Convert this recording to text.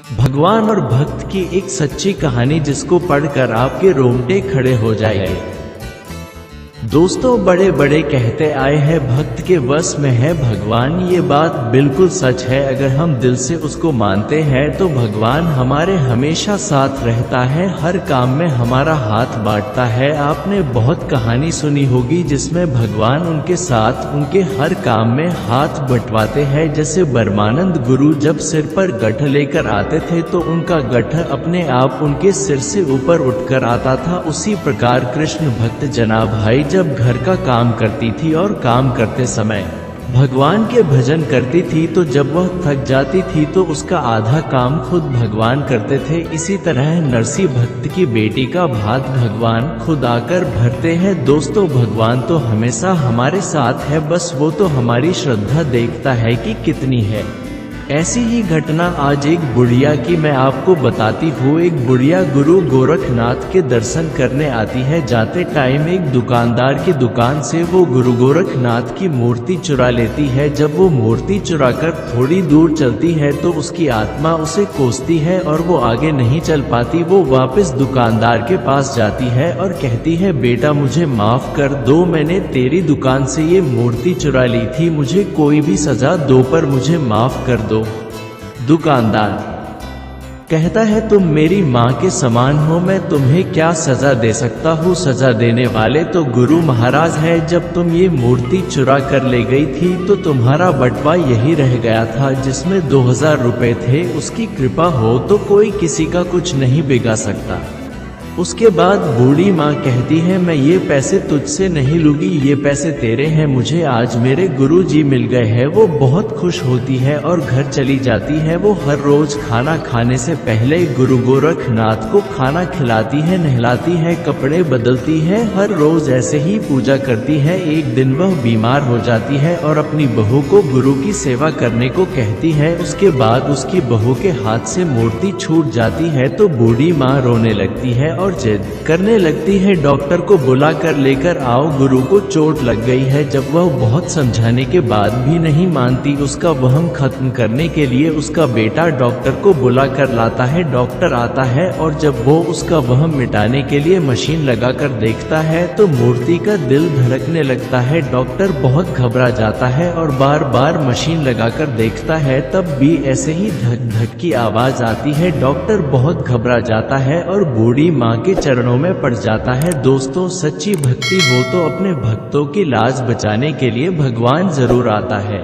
भगवान और भक्त की एक सच्ची कहानी जिसको पढ़कर आपके रोंगटे खड़े हो जाएंगे। दोस्तों, बड़े बड़े कहते आए हैं भक्त के वश में है भगवान। ये बात बिल्कुल सच है। अगर हम दिल से उसको मानते हैं तो भगवान हमारे हमेशा साथ रहता है, हर काम में हमारा हाथ बांटता है। आपने बहुत कहानी सुनी होगी जिसमें भगवान उनके साथ उनके हर काम में हाथ बंटवाते हैं। जैसे ब्रह्मानंद गुरु जब सिर पर गठ लेकर आते थे तो उनका गठ अपने आप उनके सिर से ऊपर उठकर आता था। उसी प्रकार कृष्ण भक्त जना भाई जब घर का काम करती थी और काम करते समय भगवान के भजन करती थी तो जब वह थक जाती थी तो उसका आधा काम खुद भगवान करते थे। इसी तरह नरसी भक्त की बेटी का भात भगवान खुद आकर भरते हैं। दोस्तों, भगवान तो हमेशा हमारे साथ है, बस वो तो हमारी श्रद्धा देखता है कि कितनी है। ऐसी ही घटना आज एक बुढ़िया की मैं आपको बताती हूँ। एक बुढ़िया गुरु गोरखनाथ के दर्शन करने आती है। जाते टाइम एक दुकानदार की दुकान से वो गुरु गोरखनाथ की मूर्ति चुरा लेती है। जब वो मूर्ति चुराकर थोड़ी दूर चलती है तो उसकी आत्मा उसे कोसती है और वो आगे नहीं चल पाती। वो वापस दुकानदार के पास जाती है और कहती है, बेटा मुझे माफ कर दो, मैंने तेरी दुकान से ये मूर्ति चुरा ली थी, मुझे कोई भी सजा दो पर मुझे माफ कर दो। दुकानदार कहता है, तुम मेरी माँ के समान हो, मैं तुम्हें क्या सजा दे सकता हूँ। सजा देने वाले तो गुरु महाराज है। जब तुम ये मूर्ति चुरा कर ले गई थी तो तुम्हारा बटवा यही रह गया था जिसमें 2000 रुपए थे। उसकी कृपा हो तो कोई किसी का कुछ नहीं बिगा सकता। उसके बाद बूढ़ी माँ कहती है, मैं ये पैसे तुझसे नहीं लूंगी, ये पैसे तेरे हैं, मुझे आज मेरे गुरुजी मिल गए हैं। वो बहुत खुश होती है और घर चली जाती है। वो हर रोज खाना खाने से पहले गुरु गोरखनाथ को खाना खिलाती है, नहलाती है, कपड़े बदलती है, हर रोज ऐसे ही पूजा करती है। एक दिन वह बीमार हो जाती है और अपनी बहू को गुरु की सेवा करने को कहती है। उसके बाद उसकी बहू के हाथ से मूर्ति छूट जाती है तो बूढ़ी माँ रोने लगती है और जिद करने लगती है, डॉक्टर को बुला कर लेकर आओ, गुरु को चोट लग गई है। जब वह बहुत समझाने के बाद भी नहीं मानती, उसका वहम खत्म करने के लिए उसका बेटा डॉक्टर को बुला कर लाता है। डॉक्टर आता है और जब वो उसका वहम मिटाने के लिए मशीन लगाकर देखता है तो मूर्ति का दिल धड़कने लगता है। डॉक्टर बहुत घबरा जाता है और बार बार मशीन लगाकर देखता है, तब भी ऐसे ही धक धक की आवाज आती है। डॉक्टर बहुत घबरा जाता है और बूढ़ी माँ के चरणों में पड़ जाता है। दोस्तों, सच्ची भक्ति हो तो अपने भक्तों की लाज बचाने के लिए भगवान जरूर आता है।